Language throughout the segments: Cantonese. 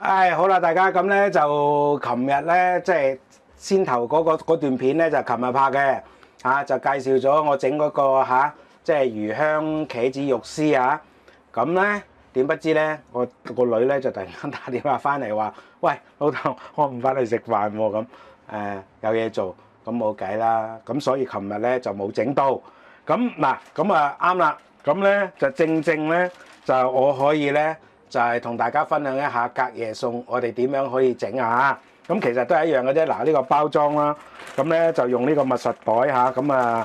唉，好啦，大家咁咧就琴日咧，即係先頭嗰段片咧就琴日拍嘅，就介紹咗我整嗰個即係魚香茄子肉絲啊。咁咧點不知咧，我個女咧就突然間打電話翻嚟話：喂，老豆，我唔翻去食飯喎。咁有嘢做，咁冇計啦。咁所以琴日咧就冇整到。咁嗱，咁啊啱啦。咁咧就正咧就我可以咧。就係同大家分享一下隔夜餸，我哋點樣可以整啊？咁其實都係一樣嘅啫。嗱，呢個包裝啦，咁咧就用呢個密實袋嚇，咁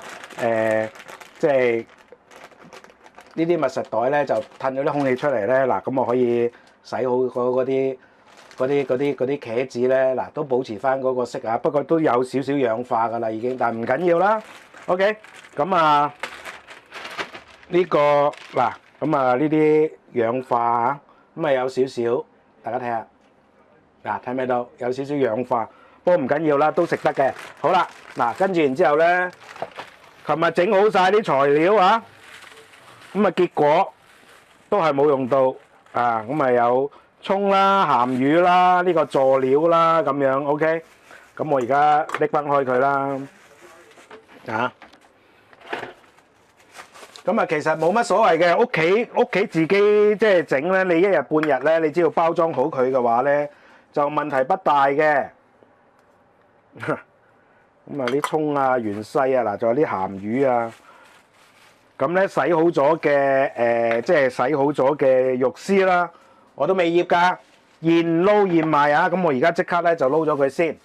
即係呢啲密實袋咧就褪咗啲空氣出嚟咧。嗱，咁我可以洗好嗰啲茄子咧，嗱都保持翻嗰個色啊。不過都有少少氧化㗎啦，已經，但係唔緊要啦。OK，咁啊呢個嗱，咁啊呢啲氧化啊。咁啊有少少，大家睇下，嗱睇唔睇到有少少氧化，不過唔緊要啦，都食得嘅。好啦，嗱跟住然之後咧，琴日整好晒啲材料啊，咁啊結果都係冇用到啊，咁啊有葱啦、鹹魚啦、呢個佐料啦咁樣 ，OK，咁我而家拎翻開佢啦，咁啊，其實冇乜所謂嘅，屋企自己即係整咧，你一日半日咧，你只要包裝好佢嘅話咧，就問題不大嘅。咁啊，啲葱啊、芫茜啊，嗱，仲有啲鹹魚啊，咁咧洗好咗嘅即係洗好咗嘅肉絲啦，我都未醃㗎，現撈現賣啊！咁我而家即刻咧就撈咗佢先。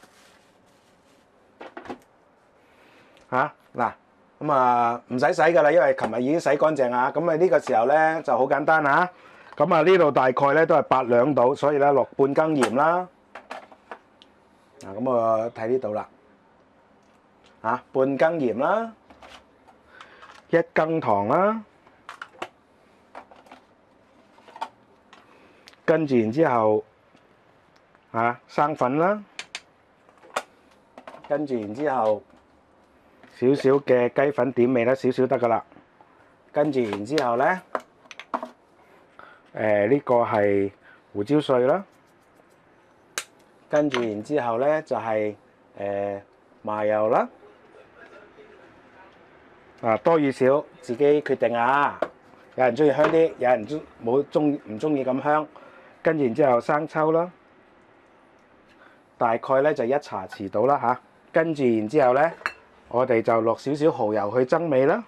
嗱。咁啊，唔使洗㗎啦，因為琴日已經洗乾淨啊。咁啊，呢個時候咧就好簡單嚇。咁啊，呢度大概咧都係8兩度，所以咧落半羹鹽啦。咁我睇呢度啦。半羹鹽啦，1羹糖啦，跟住然之後生粉啦，跟住然之後。少少嘅雞粉點味啦，少少得噶啦。跟住然之後咧，呢個係胡椒碎啦。跟住然之後咧就係麻油啦。多與少自己決定啊。有人中意香啲，有人唔中意咁香。跟住然之後生抽啦，大概咧就1茶匙到啦嚇。跟住然之後咧。我哋就落少少蠔油去增味啦。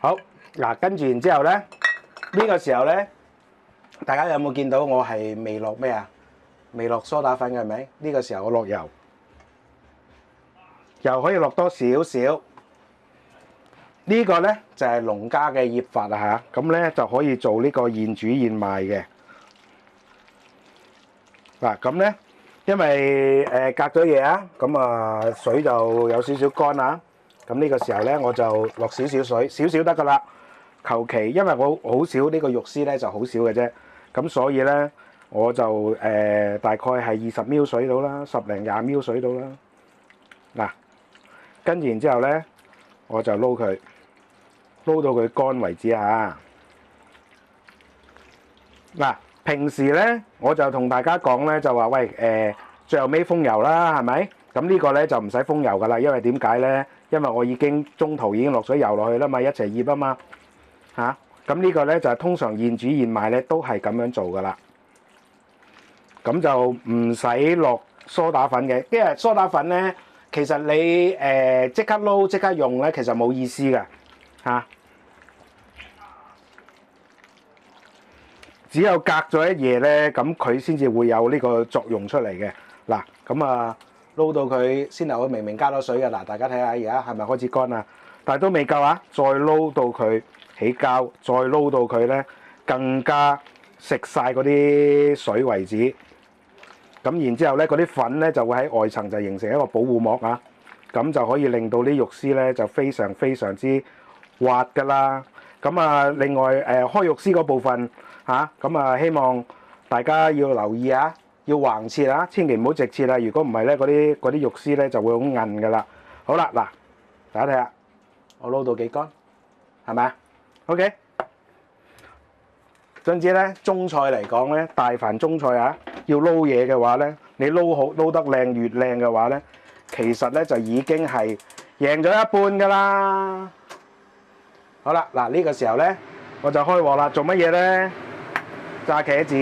好，嗱，跟住然之後咧，呢個時候咧，大家有冇見到我係未落咩啊？未落梳打粉嘅係咪？呢個時候我落油，油可以落多少少。呢個咧就係農家嘅醃法啊嚇，咁咧就可以做呢個現煮現賣嘅。嗱，咁咧，因為隔咗夜啊，咁啊水就有少少乾啦。咁呢個時候咧，我就落少少水，少少得噶啦。求其，因為我好少呢個肉絲咧，就好少嘅啫。咁所以咧，我就大概係20ml水到啦，10零20ml水到啦。嗱，跟住然之後咧，我就撈佢，撈到佢乾為止嚇。嗱。平時咧，我就同大家講咧，就話喂最後尾封油啦，係咪？咁呢個咧就唔使封油噶啦，因為點解咧？因為我已經中途已經落咗油落去啦嘛，一齊醃啊嘛咁呢個咧就係通常現煮現賣咧都係咁樣做噶啦。咁就唔使落梳打粉嘅，因為梳打粉咧其實你即刻撈即刻用咧，其實冇意思㗎只有隔咗一夜咧，咁佢先至會有呢個作用出嚟嘅。嗱，咁啊撈到佢先頭，我明明加咗水嘅。嗱，大家睇下而家係咪開始乾啊？但係都未夠啊！再撈到佢起膠，再撈到佢咧更加食晒嗰啲水為止。咁然之後咧，嗰啲粉咧就會喺外層就形成一個保護膜啊。咁就可以令到啲肉絲咧就非常非常之滑㗎啦。咁啊，另外開肉絲嗰部分。咁啊，希望大家要留意啊，要橫切啊，千祈唔好直切啊。如果唔係咧，嗰啲肉絲咧就會好韌噶啦。好啦，嗱，大家睇下，我撈到幾乾，係咪啊？OK，總之咧，中菜嚟講咧，大凡中菜啊，要撈嘢嘅話咧，你撈好撈得靚越靚嘅話咧，其實咧就已經係贏咗一半噶啦。好啦，嗱呢個時候咧，我就開鑊啦。做乜嘢咧？炸茄子。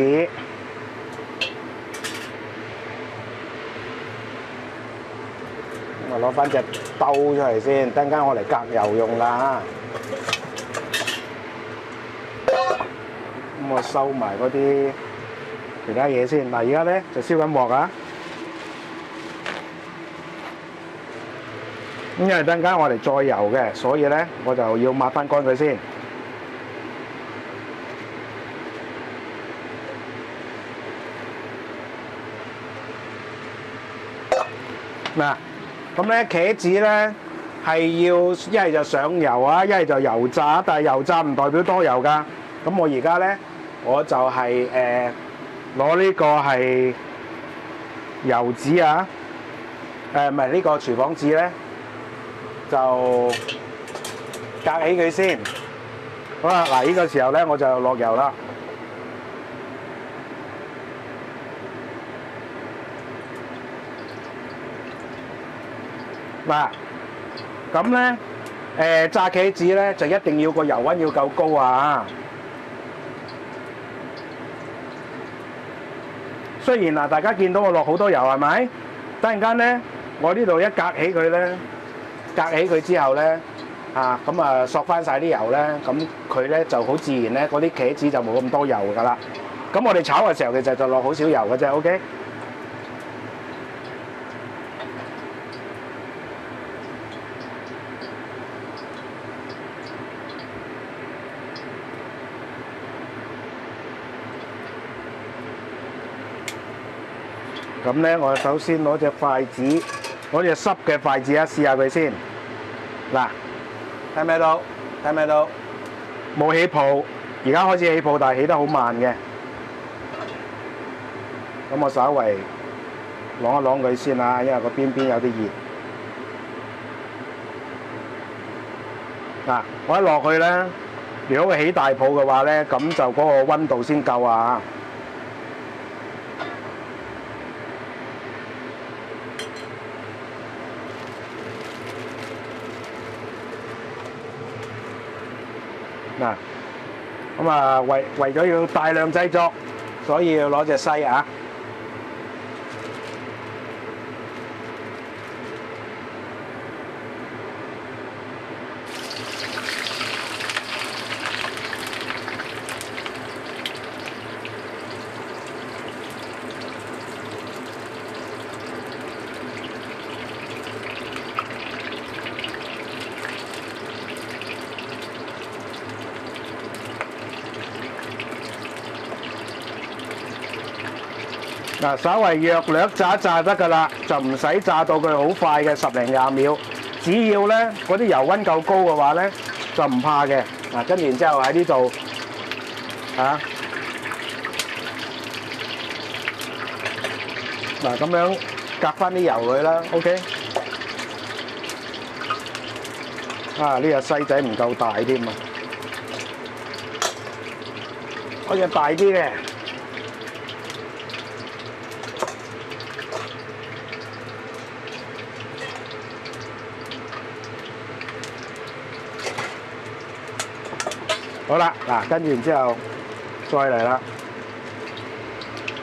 咁啊，攞翻隻兜出嚟先，等陣間我嚟隔油用啦。咁我收埋嗰啲其他嘢先。嗱，而家咧就燒緊鑊啊。咁因為等陣間我哋再油嘅，所以咧我就要抹翻乾佢先。嗱，咁咧茄子咧係要一係就上油啊，一係就油炸，但係油炸唔代表多油㗎。咁我而家咧我就係攞呢個係油紙啊，唔係呢個廚房紙咧，就隔起佢先。好啦，嗱呢個時候咧我就落油啦。嗱，咁咧炸茄子咧就一定要個油溫要夠高啊！雖然嗱，大家見到我落好多油係咪？突然間咧，我呢度一隔起佢咧，隔起佢之後咧，咁啊索翻晒啲油咧，咁佢咧就好自然咧，嗰啲茄子就冇咁多油㗎啦。咁我哋炒嘅時候其實就落好少油嘅啫 ，OK？咁咧，我首先攞隻筷子，攞隻濕嘅筷子試下佢先。嗱，睇唔睇到？睇唔睇到？冇起泡，而家開始起泡，但係起得好慢嘅。咁我稍微啷一啷佢先啦，因為個邊邊有啲熱。嗱，我一落去咧，如果佢起大泡嘅話咧，咁就嗰個溫度先夠啊。嗱，咁啊為咗要大量製作，所以要攞隻篩啊。嗱，稍微弱略炸一炸得㗎啦，就唔使炸到佢好快嘅10零20秒。只要咧嗰啲油溫夠高嘅話咧，就唔怕嘅。嗱，跟住然之後喺呢度嗱咁樣隔翻啲油佢啦 ，OK。呢隻篩仔唔夠大添啊，我隻大啲嘅。好啦，嗱，跟住然之後再嚟啦。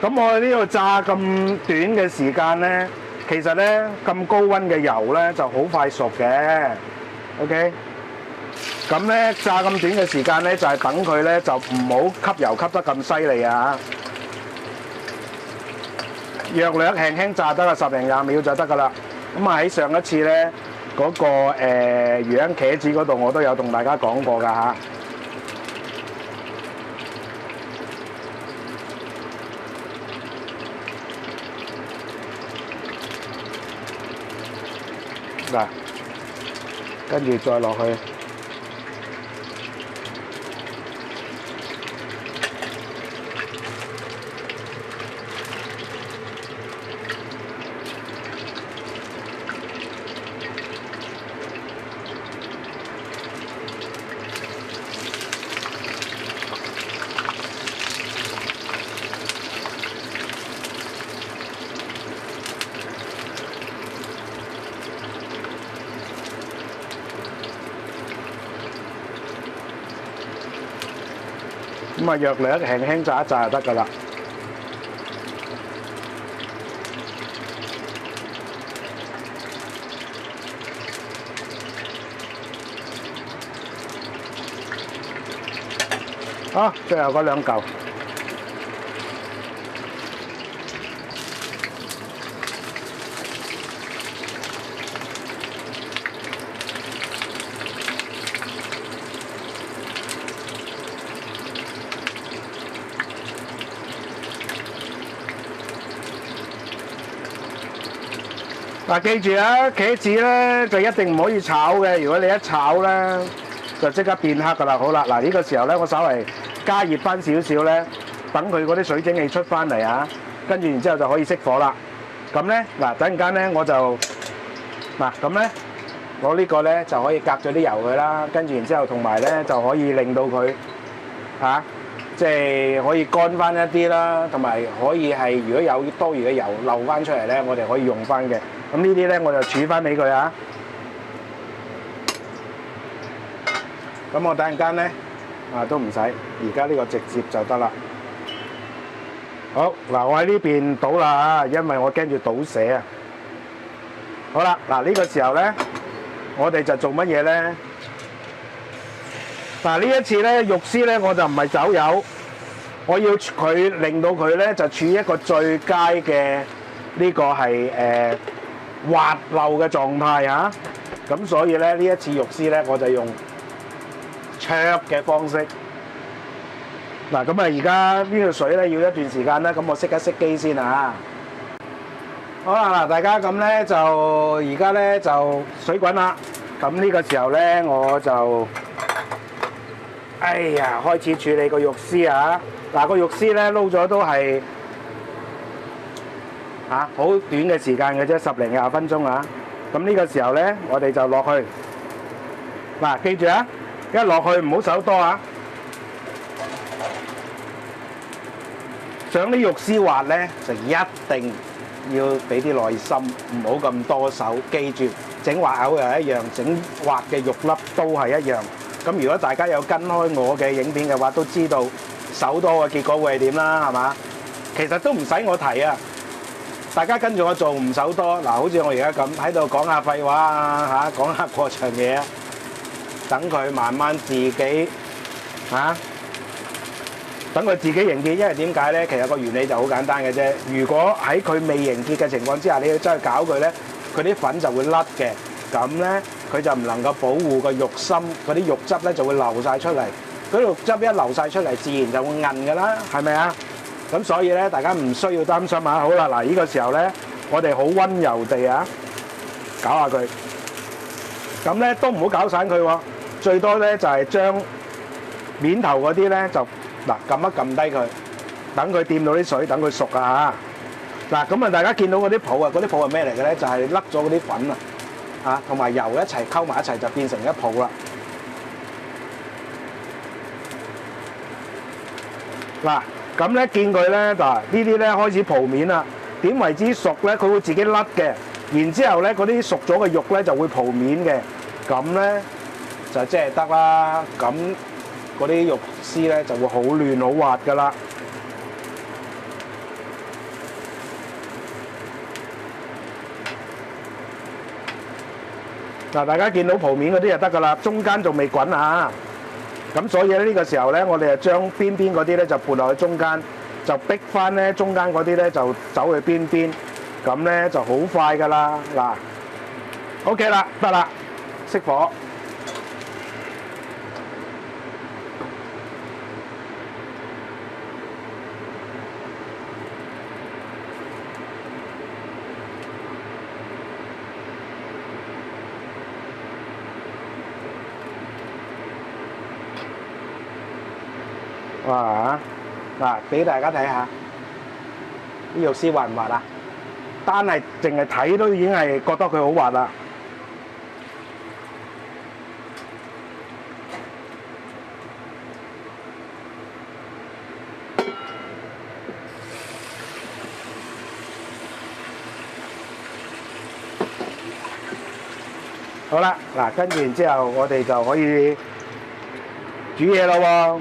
咁我呢度炸咁短嘅時間咧，其實咧咁高溫嘅油咧就好快熟嘅。OK，咁咧炸咁短嘅時間咧就係等佢咧就唔好吸油吸得咁犀利啊。弱略輕輕炸得10零20秒就得㗎啦。咁啊喺上一次咧嗰個魚香茄子嗰度我都有同大家講過㗎嚇。嗱，跟住再落去。咁啊藥略輕輕炸一炸就得㗎啦。好，最後嗰兩嚿。嗱，記住啊，茄子咧就一定唔可以炒嘅。如果你一炒咧，就即刻變黑噶啦。好啦，嗱呢個時候咧，我稍微加熱翻少少咧，等佢嗰啲水蒸氣出翻嚟啊，跟住然之後就可以熄火啦。咁咧嗱，等陣間咧我就嗱咁咧，我呢個咧就可以隔咗啲油佢啦，跟住然之後同埋咧就可以令到佢即係可以乾翻一啲啦，同埋可以係如果有多餘嘅油漏翻出嚟咧，我哋可以用翻嘅。咁呢啲咧我就儲翻俾佢啊。咁我等陣間咧都唔使，而家呢個直接就得啦。好嗱，我喺呢邊倒啦啊，因為我驚住倒瀉啊。好啦，嗱呢個時候咧，我哋就做乜嘢咧？嗱呢一次咧，肉絲咧我就唔係走油，我要佢令到佢咧就處於一個最佳嘅呢個係滑溜嘅狀態啊！咁所以咧呢一次肉絲咧我就用灼嘅方式。嗱咁啊，而家呢個水咧要一段時間啦，咁我熄一熄機先啊！好啦，嗱大家咁咧就而家咧就水滾啦，咁呢個時候咧我就開始處理個肉絲啊！嗱個肉絲咧撈咗都係好短嘅時間嘅啫，10零20分鐘啊！咁呢個時候咧，我哋就落去。嗱，記住啊，一落去唔好手多啊！想啲肉絲滑咧，就一定要俾啲耐心，唔好咁多手。記住，整滑口又一樣，整滑嘅肉粒都係一樣。咁如果大家有跟開我嘅影片嘅話，都知道手多嘅結果會係點啦，係嘛？其實都唔使我提啊，大家跟住我做唔手多。嗱，好似我而家咁喺度講下廢話啊，講下過場嘢啊，等佢慢慢自己等佢自己凝結。因為點解咧？其實個原理就好簡單嘅啫。如果喺佢未凝結嘅情況之下，你要真係搞佢咧，佢啲粉就會甩嘅。咁咧，佢就唔能夠保護個肉心，嗰啲肉汁咧就會流晒出嚟。嗰啲肉汁一流晒出嚟，自然就會韌㗎啦，係咪啊？咁所以咧，大家唔需要擔心啊。好啦，嗱，呢個時候咧，我哋好溫柔地搞下佢。咁咧都唔好搞散佢喎，最多咧就係將面頭嗰啲咧就撳一撳低佢，等佢掂到啲水，等佢熟啊嚇。嗱，咁啊，大家見到嗰啲泡啊，嗰啲泡係咩嚟嘅咧？就係甩咗嗰啲粉啊，同埋油一齊溝埋一齊就變成一泡啦。嗱，咁咧見佢咧嗱，呢啲咧開始泡面啦。點為之熟咧？佢會自己甩嘅，然之後咧嗰啲熟咗嘅肉咧就會泡面嘅。咁咧就即係得啦。咁嗰啲肉絲咧就會好嫩好滑噶啦。嗱，大家見到泡面嗰啲就得噶啦，中間仲未滾啊！咁所以咧呢個時候咧，我哋就將邊邊嗰啲咧就撥落去中間，就逼翻咧中間嗰啲咧就走去邊邊，咁咧就好快噶啦。嗱 ，OK 啦，得啦，熄火。哇！嗱，俾大家睇下啲肉絲滑唔滑啊？單係淨係睇都已經係覺得佢好滑啦。好啦，嗱，跟住然之後，我哋就可以煮嘢咯喎。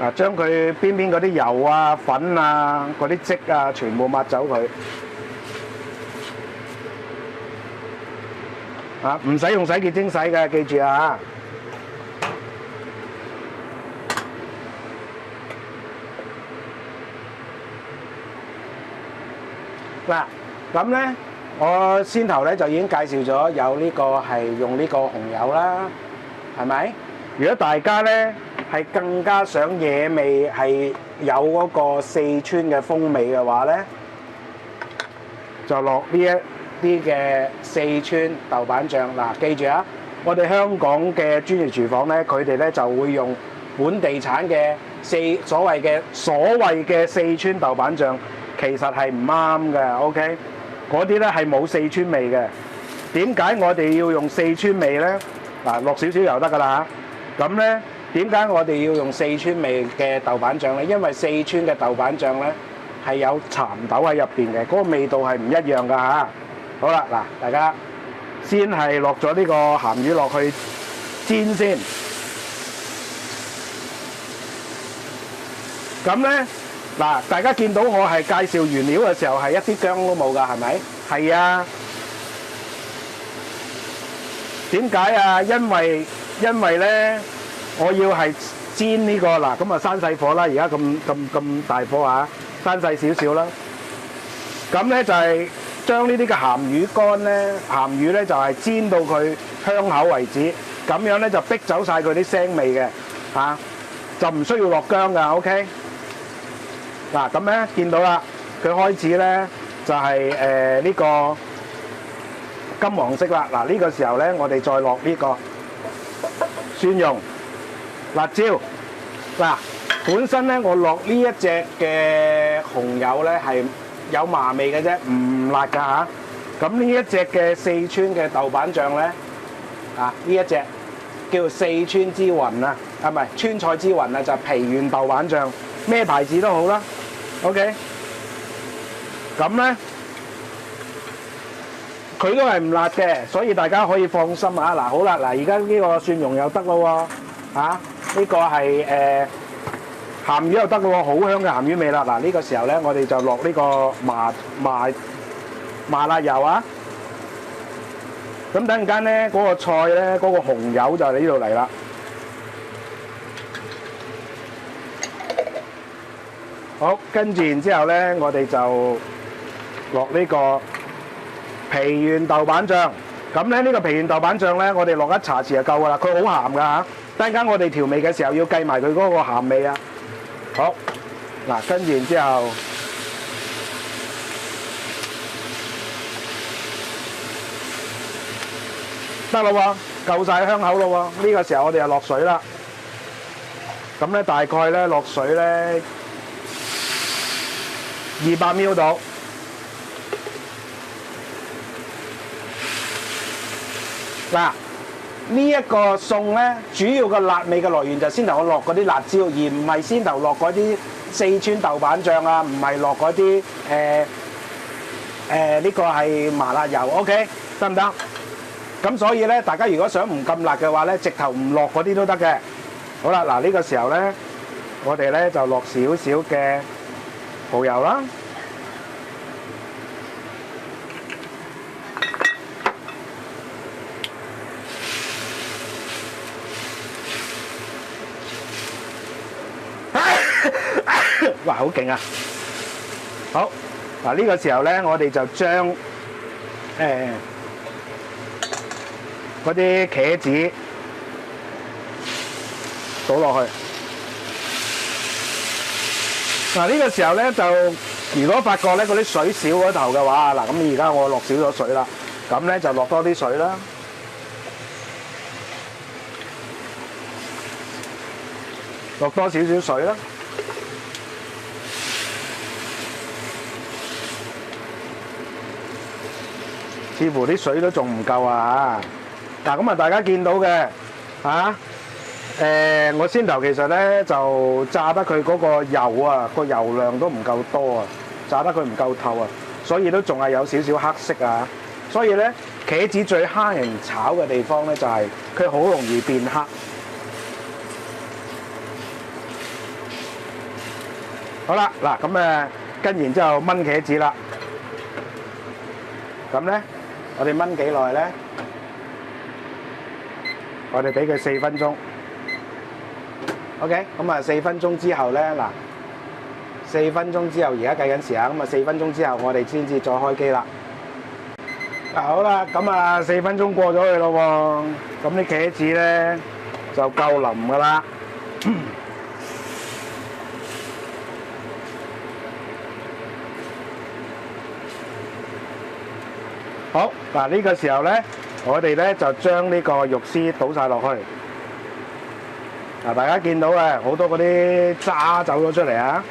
嗱，將佢邊邊嗰啲油啊、粉啊、嗰啲漬啊，全部抹走佢。啊，唔使用洗潔精洗嘅，記住啊！嗱，咁咧，我先頭咧就已經介紹咗有呢個係用呢個紅油啦，係咪？如果大家咧係更加想野味係有嗰個四川嘅風味嘅話咧，就落呢一啲嘅四川豆瓣醬。嗱，記住啊，我哋香港嘅專業廚房咧，佢哋咧就會用本地產嘅所謂嘅四川豆瓣醬。其實係唔啱嘅 ，OK？ 嗰啲咧係冇四川味嘅。點解我哋要用四川味咧？嗱，落少少油得㗎啦嚇。咁咧，點解我哋要用四川味嘅豆瓣醬咧？因為四川嘅豆瓣醬咧係有蠶豆喺入邊嘅，嗰個味道係唔一樣㗎嚇。好啦，嗱，大家先係落咗呢個鹹魚落去煎先。咁咧。嗱，大家見到我係介紹原料嘅時候係一啲薑都冇㗎，係咪？係啊。點解啊？因為咧，我要係煎呢個嗱，咁啊閂細火啦。而家咁大火啊，閂細少少啦。咁咧就係將呢啲嘅鹹魚乾咧，鹹魚咧就係煎到佢香口為止。咁樣咧就逼走晒佢啲腥味嘅嚇，就唔需要落薑㗎。OK。嗱，咁咧見到啦，佢開始咧就係呢個金黃色啦。嗱，呢個時候咧，我哋再落呢個蒜蓉、辣椒。嗱，本身咧我落呢一隻嘅紅油咧係有麻味嘅啫，唔辣㗎嚇。咁呢一隻嘅四川嘅豆瓣醬咧，啊呢一隻叫做四川之魂啊，啊唔係川菜之魂啊，就係皮原豆瓣醬，咩牌子都好啦。OK， 咁咧佢都係唔辣嘅，所以大家可以放心啊！嗱，好啦，嗱而家呢個蒜蓉又得咯喎，呢個係鹹魚又得咯喎，好香嘅鹹魚味啦！嗱，呢個時候咧，我哋就落呢個麻辣油啊！咁等陣間咧，嗰個菜咧，嗰個紅油就喺呢度嚟啦。好，跟住然之後咧，我哋就落呢個皮原豆瓣醬。咁咧呢個皮原豆瓣醬咧，我哋落一茶匙就夠噶啦。佢好鹹噶嚇，等陣間我哋調味嘅時候要計埋佢嗰個鹹味啊。好，嗱，跟住然之後得咯喎，夠晒香口咯喎。呢個時候我哋就落水啦。咁咧大概咧落水咧200ml度。嗱，呢一個餸咧，主要嘅辣味嘅來源就係先頭我落嗰啲辣椒，而唔係先頭落嗰啲四川豆瓣醬啊，唔係落嗰啲呢個係麻辣油 ，OK 得唔得？咁所以咧，大家如果想唔咁辣嘅話咧，直頭唔落嗰啲都得嘅。好啦，嗱呢個時候咧，我哋咧就落少少嘅蠔油啦。哇，好勁啊！好，嗱呢個時候咧，我哋就將嗰啲茄子倒落去。嗱呢個時候咧，就如果發覺咧嗰啲水少嗰頭嘅話，嗱咁而家我落少咗水啦，咁咧就落多啲水啦。落多少少水啦。似乎啲水都仲唔夠啊！嗱咁啊，大家見到嘅我先頭其實咧就炸得佢嗰個油啊，個油量都唔夠多啊，炸得佢唔夠透啊，所以都仲係有少少黑色啊。所以咧，茄子最蝦人炒嘅地方咧就係佢好容易變黑。好啦，嗱咁跟然之後炆茄子啦。咁咧，我哋炆幾耐咧？我哋俾佢4分鐘。OK， 咁啊4分鐘之後咧，嗱4分鐘之後，而家計緊時啊，咁啊4分鐘之後我哋先至再開機啦。嗱好啦，咁啊4分鐘過咗去咯喎，咁啲茄子咧就夠腍噶啦。好，嗱呢個時候咧，我哋咧就將呢個肉絲倒晒落去。嗱，大家見到啊，好多嗰啲渣走咗出嚟啊！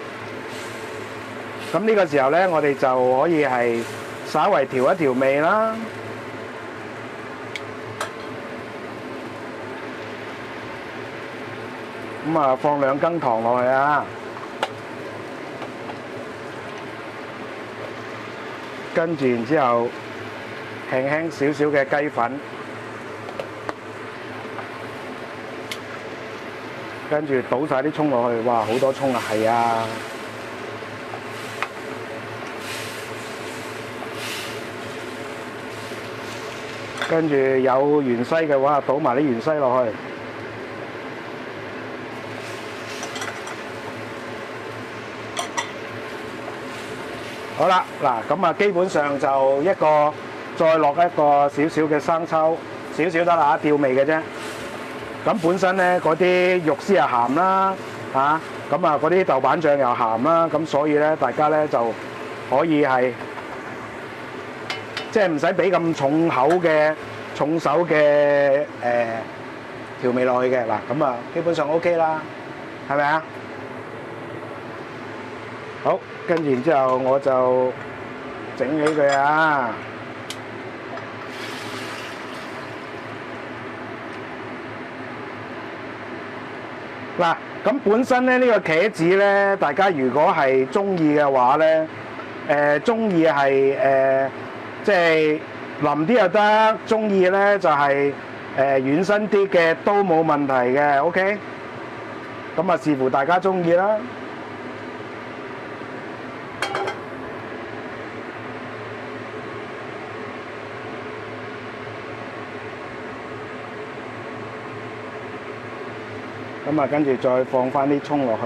咁呢個時候咧，我哋就可以係稍微調一調味啦。咁啊，放2羹糖落去啊，跟住然之後輕輕少少嘅雞粉。跟住倒晒啲葱落去，哇！好多葱啊，係啊！跟住有芫茜嘅話，倒埋啲芫茜落去。好啦，嗱咁啊，基本上就一個再落一個少少嘅生抽，少少得啦，調味嘅啫。咁本身咧嗰啲肉絲又鹹啦，咁啊嗰啲豆瓣醬又鹹啦，咁所以咧大家咧就可以係即係唔使俾咁重手嘅調味落去嘅。嗱咁啊基本上 OK 啦，係咪啊？好，跟住然之後我就整起佢啊！嗱，咁本身咧呢個茄子咧，大家如果係中意嘅話咧，中意係即係腍啲又得，中意咧就係軟身啲嘅都冇問題嘅 ，OK？咁啊視乎大家中意啦。咁啊，跟住再放翻啲葱落去。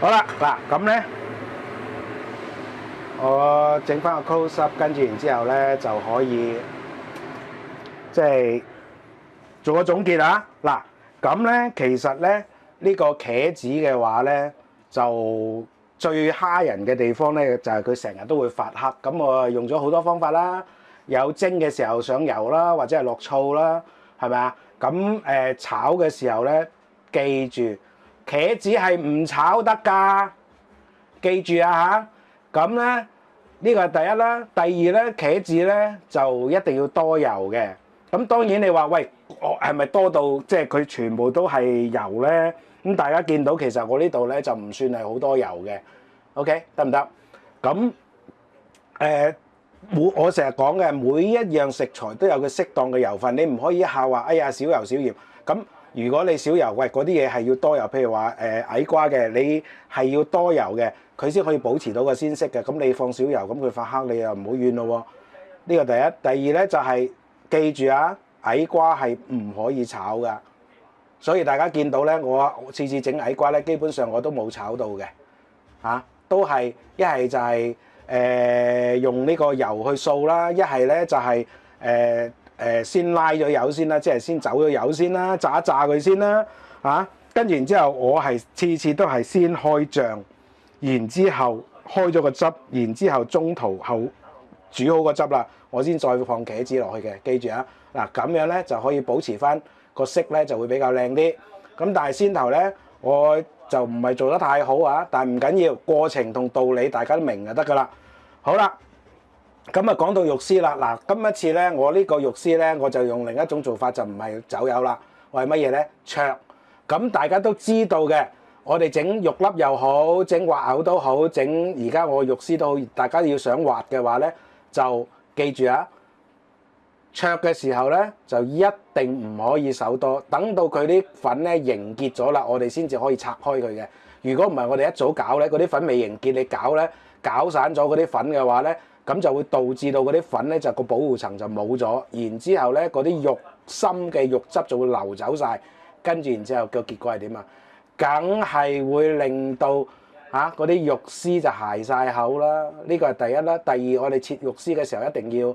好啦，嗱咁咧，我整翻個 close up，跟住然之後咧就可以即係做個總結啊！嗱，咁咧其實咧呢個茄子嘅話咧，就最蝦人嘅地方咧就係佢成日都會發黑。咁我用咗好多方法啦，有蒸嘅時候上油啦，或者係落醋啦，係咪啊？咁炒嘅時候咧，記住茄子係唔炒得㗎，記住啊嚇！咁咧呢個係第一啦，第二咧茄子咧就一定要多油嘅。咁當然你話喂，我係咪多到即係佢全部都係油咧？咁大家見到其實我呢度咧就唔算係好多油嘅 ，OK 得唔得？咁我成日講嘅每一樣食材都有個適當嘅油分，你唔可以一下話哎呀少油少鹽。咁如果你少油，喂嗰啲嘢係要多油，譬如話矮瓜嘅，你係要多油嘅，佢先可以保持到個鮮色嘅。咁你放少油，咁佢發黑，你又唔好怨咯喎。呢個第一，第二咧就係記住啊，矮瓜係唔可以炒噶。所以大家見到咧，我次次整矮瓜咧，基本上我都冇炒到嘅，都係一係就係用呢個油去掃啦，一係咧就係先拉咗油先啦，即係先走咗油先啦，炸一炸佢先啦，跟住然之後我係次次都係先開醬，然之後開咗個汁，然之後中途後煮好個汁啦，我先再放茄子落去嘅，記住啊！嗱咁樣咧就可以保持翻個色咧就會比較靚啲。咁但係先頭咧我就唔係做得太好啊，但係唔緊要，過程同道理大家都明就得噶啦。好啦。咁啊講到肉絲啦，嗱，今一次咧，我呢個肉絲咧，我就用另一種做法，就唔係走油啦，我係乜嘢咧？灼。咁大家都知道嘅，我哋整肉粒又好，整滑口都好，整而家我肉絲都好，大家要想滑嘅話咧，就記住啊，灼嘅時候咧就一定唔可以手多，等到佢啲粉咧凝結咗啦，我哋先至可以拆開佢嘅。如果唔係，我哋一早搞咧，嗰啲粉未凝結，你搞咧搞散咗嗰啲粉嘅話咧，咁就會導致到嗰啲粉咧就個保護層就冇咗，然之後咧嗰啲肉心嘅肉汁就會流走晒，跟住然之後個結果係點啊？梗係會令到嗰啲肉絲就鞋晒口啦。呢個係第一啦。第二，我哋切肉絲嘅時候一定要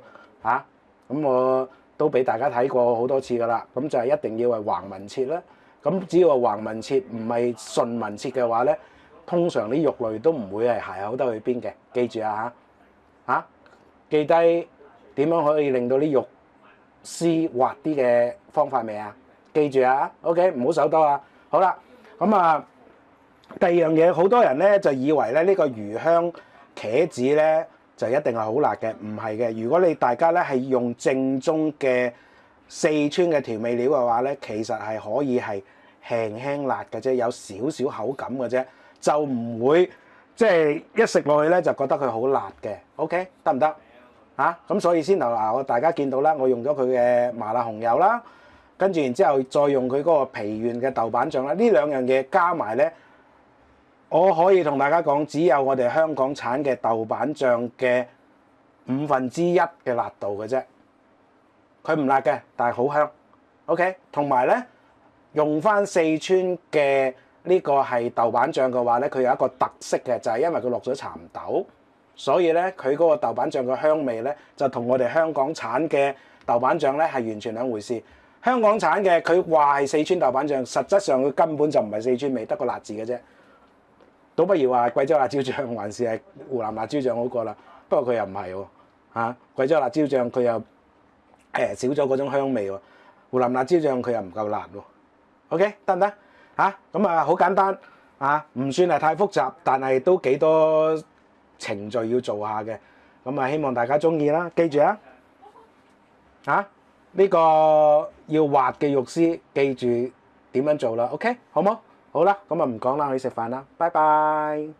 咁我都俾大家睇過好多次噶啦。咁就係一定要係橫紋切啦。咁只要係橫紋切，唔係順紋切嘅話咧，通常啲肉類都唔會係鞋口得去邊嘅。記住記低點樣可以令到啲肉絲滑啲嘅方法未啊？記住OK， 唔好手多啊。好啦。咁第二樣嘢，好多人咧就以為咧呢個魚香茄子咧就一定係好辣嘅，唔係嘅。如果你大家咧係用正宗嘅四川嘅調味料嘅話咧，其實係可以係輕輕辣嘅啫，有少少口感嘅啫，就唔會即係一食落去咧就覺得佢好辣嘅。OK， 得唔得？咁所以先頭我大家見到啦，我用咗佢嘅麻辣紅油啦。跟住然之後再用佢嗰個皮縣嘅豆瓣醬啦，呢兩樣嘢加埋咧，我可以同大家講，只有我哋香港產嘅豆瓣醬嘅1/5嘅辣度嘅啫。佢唔辣嘅，但係好香。OK， 同埋咧用翻四川嘅呢個係豆瓣醬嘅話咧，佢有一個特色嘅，就係因為佢落咗蠶豆，所以咧佢嗰個豆瓣醬嘅香味咧就同我哋香港產嘅豆瓣醬咧係完全兩回事。香港產嘅佢話係四川豆瓣醬，實質上佢根本就唔係四川味，得個辣字嘅啫。倒不如話貴州辣椒醬還是係湖南辣椒醬好過啦。不過佢又唔係喎，貴州辣椒醬佢又少咗嗰種香味喎。湖南辣椒醬佢又唔夠辣喎。OK， 得唔得？咁好簡單唔算係太複雜，但係都幾多程序要做下嘅。咁希望大家中意啦，記住呢個要滑嘅肉絲，記住點樣做啦。OK， 好冇？好啦，咁唔講啦，我去食飯啦，拜拜。